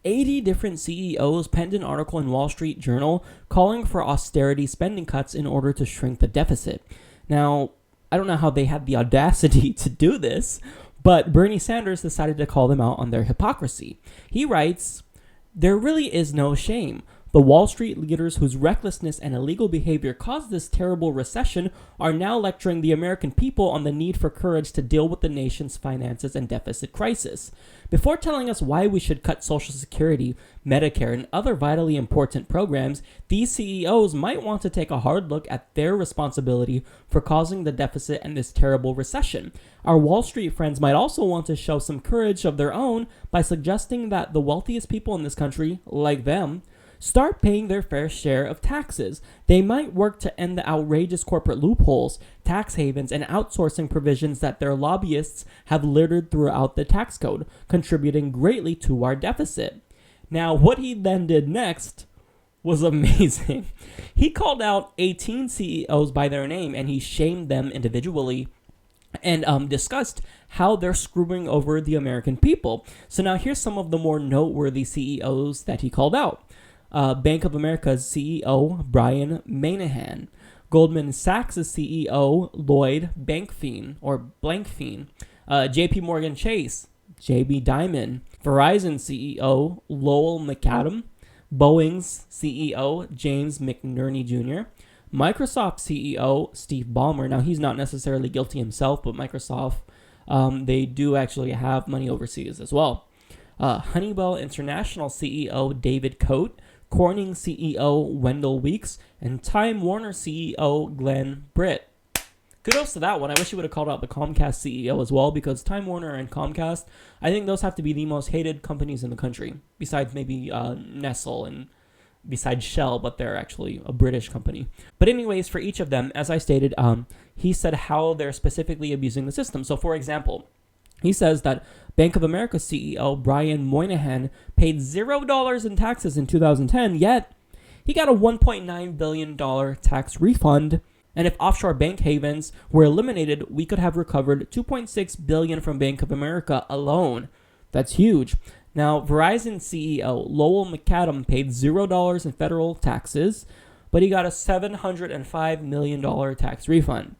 80 different CEOs penned an article in Wall Street Journal calling for austerity spending cuts in order to shrink the deficit. Now, I don't know how they had the audacity to do this, but Bernie Sanders decided to call them out on their hypocrisy. He writes, "There really is no shame. The Wall Street leaders whose recklessness and illegal behavior caused this terrible recession are now lecturing the American people on the need for courage to deal with the nation's finances and deficit crisis. Before telling us why we should cut Social Security, Medicare, and other vitally important programs, these CEOs might want to take a hard look at their responsibility for causing the deficit and this terrible recession. Our Wall Street friends might also want to show some courage of their own by suggesting that the wealthiest people in this country, like them, start paying their fair share of taxes. They might work to end the outrageous corporate loopholes, tax havens, and outsourcing provisions that their lobbyists have littered throughout the tax code, contributing greatly to our deficit." Now, what he then did next was amazing. He called out 18 CEOs by their name, and he shamed them individually and discussed how they're screwing over the American people. So now here's some of the more noteworthy CEOs that he called out. Bank of America's CEO, Brian Moynihan. Goldman Sachs' CEO, Lloyd Blankfein, JP Morgan Chase, JB Diamond. Verizon CEO, Lowell McAdam. Boeing's CEO, James McNerney Jr. Microsoft CEO, Steve Ballmer. Now, he's not necessarily guilty himself, but Microsoft, they do actually have money overseas as well. Honeywell International CEO, David Coate. Corning CEO Wendell Weeks, and Time Warner CEO Glenn Britt. Kudos to that one. I wish he would have called out the Comcast CEO as well, because Time Warner and Comcast, I think those have to be the most hated companies in the country, besides maybe Nestle and besides Shell, but they're actually a British company. But anyways, for each of them, as I stated, he said how they're specifically abusing the system. So for example, he says that Bank of America CEO Brian Moynihan paid $0 in taxes in 2010, yet he got a $1.9 billion tax refund. And if offshore bank havens were eliminated, we could have recovered $2.6 billion from Bank of America alone. That's huge. Now, Verizon CEO Lowell McAdam paid $0 in federal taxes, but he got a $705 million tax refund.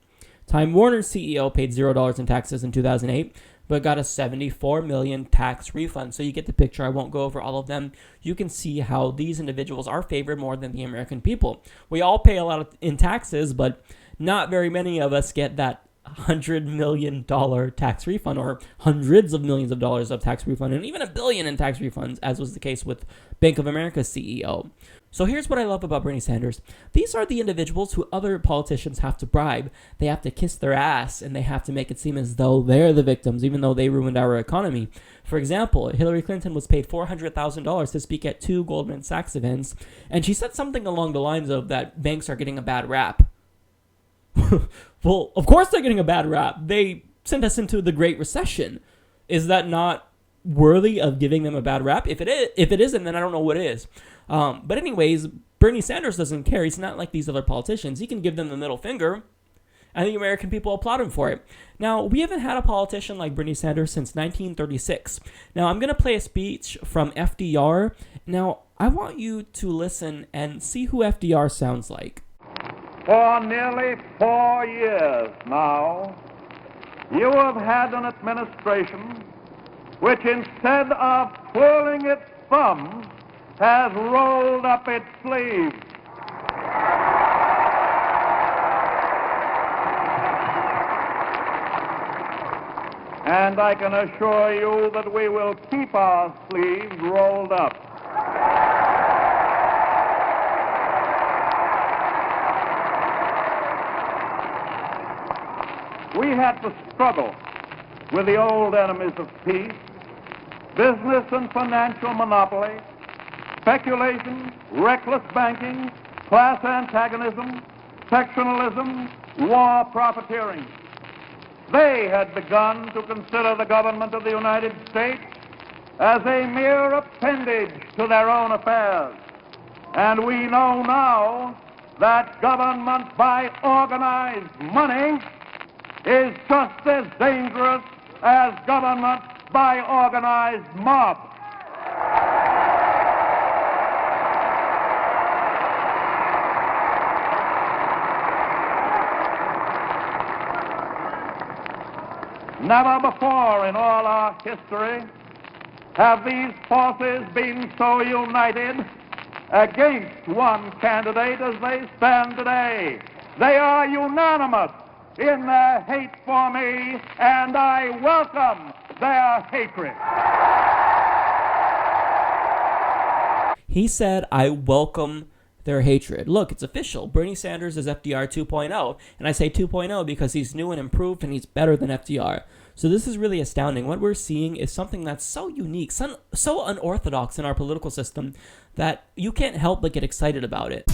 Time Warner CEO paid $0 in taxes in 2008, but got a $74 million tax refund. So you get the picture. I won't go over all of them. You can see how these individuals are favored more than the American people. We all pay a lot in taxes, but not very many of us get that $100 million tax refund, or hundreds of millions of dollars of tax refund, and even $1 billion in tax refunds, as was the case with Bank of America's CEO. So here's what I love about Bernie Sanders. These are the individuals who other politicians have to bribe. They have to kiss their ass, and they have to make it seem as though they're the victims, even though they ruined our economy. For example, Hillary Clinton was paid $400,000 to speak at 2 Goldman Sachs events, and she said something along the lines of that banks are getting a bad rap. Well, of course they're getting a bad rap. They sent us into the Great Recession. Is that not worthy of giving them a bad rap? If it isn't, then I don't know what is. But anyways, Bernie Sanders doesn't care. He's not like these other politicians. He can give them the middle finger, and the American people applaud him for it. Now, we haven't had a politician like Bernie Sanders since 1936. Now, I'm going to play a speech from FDR. Now, I want you to listen and see who FDR sounds like. For nearly 4 years now, you have had an administration which, instead of twirling its thumbs, has rolled up its sleeves. And I can assure you that we will keep our sleeves rolled up. We had to struggle with the old enemies of peace, business and financial monopoly, speculation, reckless banking, class antagonism, sectionalism, war profiteering. They had begun to consider the government of the United States as a mere appendage to their own affairs. And we know now that government by organized money is just as dangerous as government by organized mob. Never before in all our history have these forces been so united against one candidate as they stand today. They are unanimous in their hate for me, and I welcome their hatred. He said, I welcome their hatred. Look, it's official. Bernie Sanders is FDR 2.0. And I say 2.0 because he's new and improved and he's better than FDR. So this is really astounding. What we're seeing is something that's so unique, so unorthodox in our political system that you can't help but get excited about it.